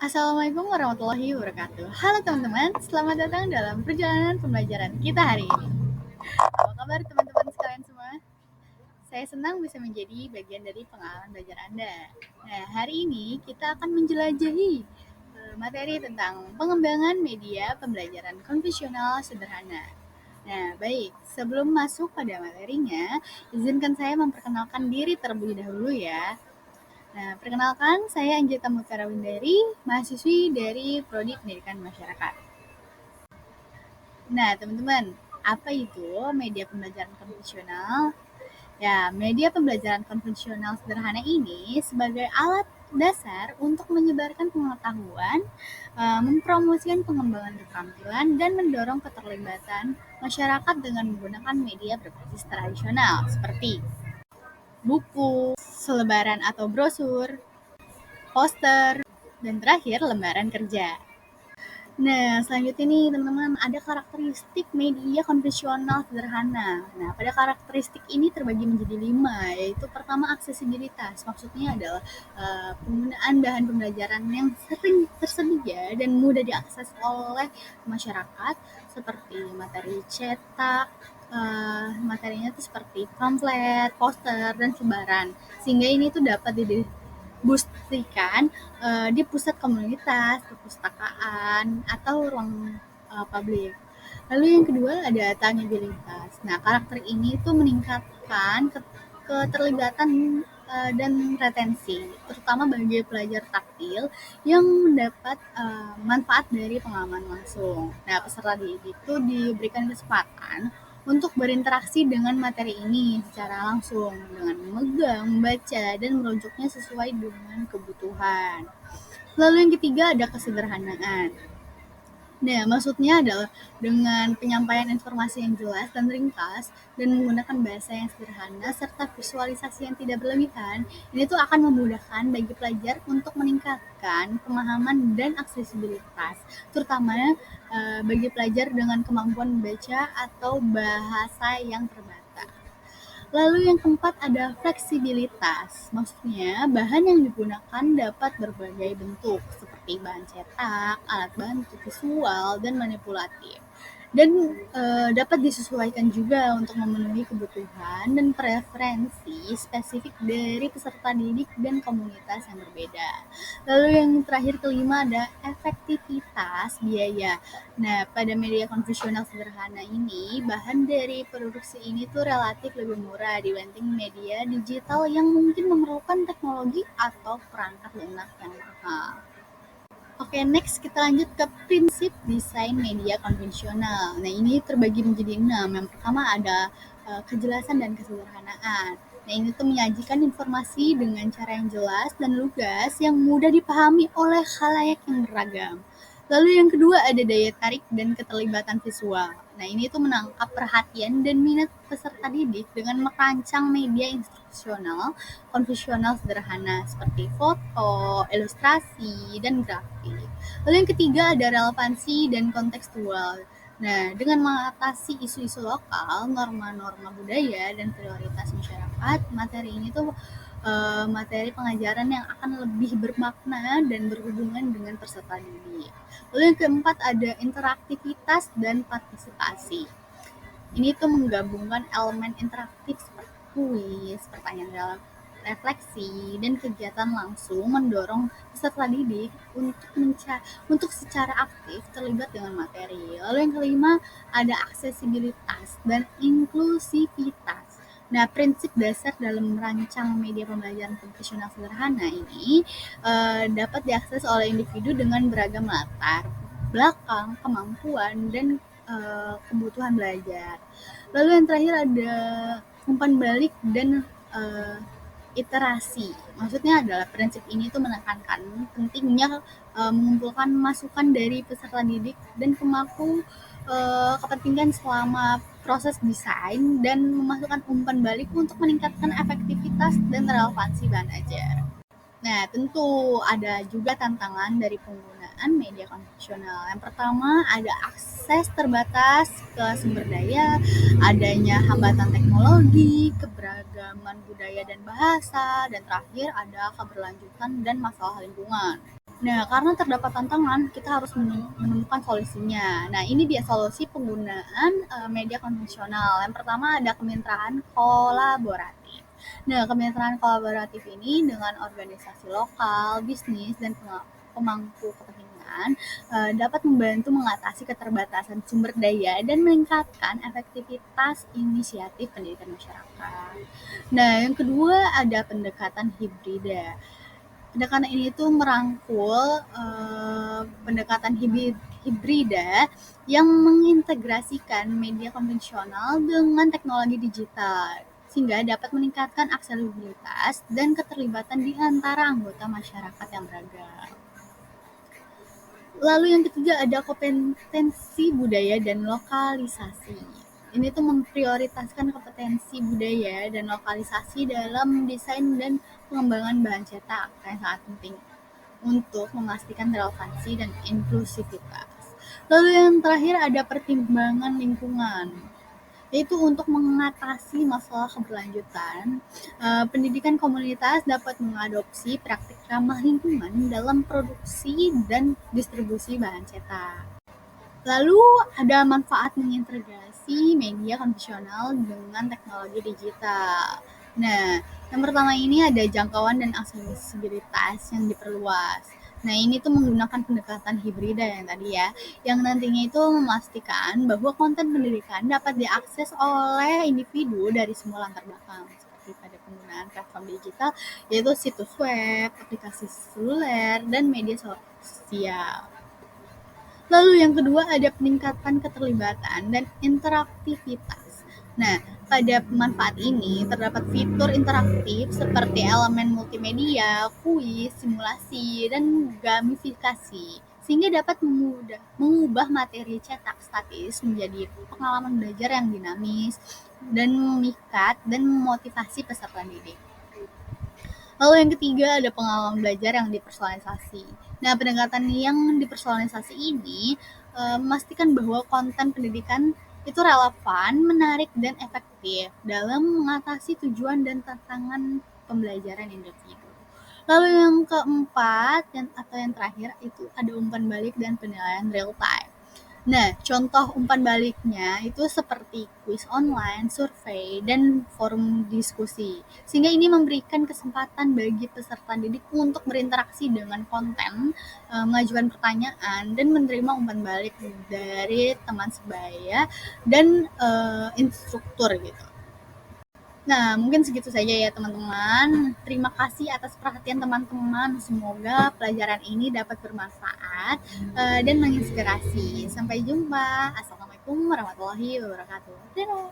Assalamualaikum warahmatullahi wabarakatuh. Halo teman-teman, selamat datang dalam perjalanan pembelajaran kita hari ini. Apa kabar teman-teman sekalian semua? Saya senang bisa menjadi bagian dari pengalaman belajar Anda. Nah, hari ini kita akan menjelajahi materi tentang pengembangan media pembelajaran konvensional sederhana. Nah, baik, sebelum masuk pada materinya, izinkan saya memperkenalkan diri terlebih dahulu ya. Nah, perkenalkan, saya Anjita Mutara Windari, mahasiswi dari Prodi Pendidikan Masyarakat. Nah, teman-teman, apa itu media pembelajaran konvensional? Ya, media pembelajaran konvensional sederhana ini sebagai alat dasar untuk menyebarkan pengetahuan, mempromosikan pengembangan keterampilan, dan mendorong keterlibatan masyarakat dengan menggunakan media berbasis tradisional seperti buku, selebaran atau brosur, poster, dan terakhir lembaran kerja. Nah, selanjutnya nih teman-teman, ada karakteristik media konvensional sederhana. Nah, pada karakteristik ini terbagi menjadi 5, yaitu pertama aksesibilitas. Maksudnya adalah penggunaan bahan pembelajaran yang sering tersedia dan mudah diakses oleh masyarakat, seperti materi cetak, materinya itu seperti pamflet, poster, dan selebaran. Sehingga ini tuh dapat didistribusikan di pusat komunitas, perpustakaan, atau ruang publik. Lalu yang kedua ada tangibilitas. Nah, karakter ini tuh meningkatkan keterlibatan dan retensi, terutama bagi pelajar taktil yang mendapat manfaat dari pengalaman langsung. Nah, peserta didik itu diberikan kesempatan untuk berinteraksi dengan materi ini secara langsung dengan memegang, membaca, dan merujuknya sesuai dengan kebutuhan. Lalu yang ketiga ada kesederhanaan. Nah, maksudnya adalah dengan penyampaian informasi yang jelas dan ringkas dan menggunakan bahasa yang sederhana serta visualisasi yang tidak berlebihan, ini tuh akan memudahkan bagi pelajar untuk meningkatkan pemahaman dan aksesibilitas, terutama bagi pelajar dengan kemampuan membaca atau bahasa yang terbatas. Lalu yang keempat ada fleksibilitas. Maksudnya, bahan yang digunakan dapat berbagai bentuk, seperti bahan cetak, alat bantu visual, dan manipulatif. Dan dapat disesuaikan juga untuk memenuhi kebutuhan dan preferensi spesifik dari peserta didik dan komunitas yang berbeda. Lalu yang terakhir kelima ada efektivitas biaya. Nah, pada media konvensional sederhana ini, bahan dari produksi ini tuh relatif lebih murah dibanding media digital yang mungkin memerlukan teknologi atau perangkat lunak yang mahal. Oke, next kita lanjut ke prinsip desain media konvensional. Nah, ini terbagi menjadi 6. Yang pertama ada kejelasan dan kesederhanaan. Nah, ini tuh menyajikan informasi dengan cara yang jelas dan lugas yang mudah dipahami oleh khalayak yang beragam. Lalu yang kedua ada daya tarik dan keterlibatan visual. Nah, ini tuh menangkap perhatian dan minat peserta didik dengan merancang media instruksional konvensional sederhana seperti foto, ilustrasi, dan grafik. Lalu yang ketiga ada relevansi dan kontekstual. Nah, dengan mengatasi isu-isu lokal, norma-norma budaya, dan prioritas masyarakat, materi ini tuh materi pengajaran yang akan lebih bermakna dan berhubungan dengan peserta didik. Lalu yang keempat ada interaktivitas dan partisipasi. Ini tuh menggabungkan elemen interaktif seperti kuis, pertanyaan refleksi, dan kegiatan langsung mendorong peserta didik untuk secara aktif terlibat dengan materi. Lalu yang kelima ada aksesibilitas dan inklusivitas. Nah, prinsip dasar dalam merancang media pembelajaran konvensional sederhana ini dapat diakses oleh individu dengan beragam latar belakang, kemampuan, dan kebutuhan belajar. Lalu yang terakhir ada umpan balik dan iterasi. Maksudnya adalah prinsip ini tuh menekankan pentingnya mengumpulkan masukan dari peserta didik dan pemangku kepentingan selama proses desain dan memasukkan umpan balik untuk meningkatkan efektivitas dan relevansi bahan ajar. Nah, tentu ada juga tantangan dari penggunaan media konvensional. Yang pertama, ada akses terbatas ke sumber daya, adanya hambatan teknologi, keberagaman budaya dan bahasa, dan terakhir ada keberlanjutan dan masalah lingkungan. Nah, karena terdapat tantangan, kita harus menemukan solusinya. Nah, ini dia solusi penggunaan media konvensional. Yang pertama ada kemitraan kolaboratif. Nah, kemitraan kolaboratif ini dengan organisasi lokal, bisnis, dan pemangku kepentingan dapat membantu mengatasi keterbatasan sumber daya dan meningkatkan efektivitas inisiatif pendidikan masyarakat. Nah, yang kedua ada pendekatan hibrida. Pendekatan ini tuh merangkul pendekatan hibrida yang mengintegrasikan media konvensional dengan teknologi digital sehingga dapat meningkatkan aksesibilitas dan keterlibatan di antara anggota masyarakat yang beragam. Lalu yang ketiga ada kompetensi budaya dan lokalisasi. Ini tuh memprioritaskan kompetensi budaya dan lokalisasi dalam desain dan pengembangan bahan cetak yang sangat penting untuk memastikan relevansi dan inklusivitas. Lalu yang terakhir ada pertimbangan lingkungan, yaitu untuk mengatasi masalah keberlanjutan. Pendidikan komunitas dapat mengadopsi praktik ramah lingkungan dalam produksi dan distribusi bahan cetak. Lalu ada manfaat mengintegrasi media konvensional dengan teknologi digital. Nah, yang pertama ini ada jangkauan dan aksesibilitas yang diperluas. Nah, ini tuh menggunakan pendekatan hibrida yang tadi ya, yang nantinya itu memastikan bahwa konten pendidikan dapat diakses oleh individu dari semua latar belakang, seperti pada penggunaan platform digital, yaitu situs web, aplikasi seluler, dan media sosial. Lalu yang kedua ada peningkatan keterlibatan dan interaktivitas. Nah, pada manfaat ini terdapat fitur interaktif seperti elemen multimedia, kuis, simulasi, dan gamifikasi sehingga dapat mengubah materi cetak statis menjadi pengalaman belajar yang dinamis dan memikat dan memotivasi peserta didik. Lalu yang ketiga ada pengalaman belajar yang dipersonalisasi. Nah, pendekatan yang dipersonalisasi ini memastikan bahwa konten pendidikan itu relevan, menarik, dan efektif dalam mengatasi tujuan dan tantangan pembelajaran individu. Lalu yang keempat atau yang terakhir itu ada umpan balik dan penilaian real time. Nah, contoh umpan baliknya itu seperti kuis online, survei, dan forum diskusi. Sehingga ini memberikan kesempatan bagi peserta didik untuk berinteraksi dengan konten, mengajukan pertanyaan, dan menerima umpan balik dari teman sebaya dan instruktur gitu. Nah, mungkin segitu saja ya teman-teman. Terima kasih atas perhatian teman-teman. Semoga pelajaran ini dapat bermanfaat dan menginspirasi. Sampai jumpa. Assalamualaikum warahmatullahi wabarakatuh. Dadah.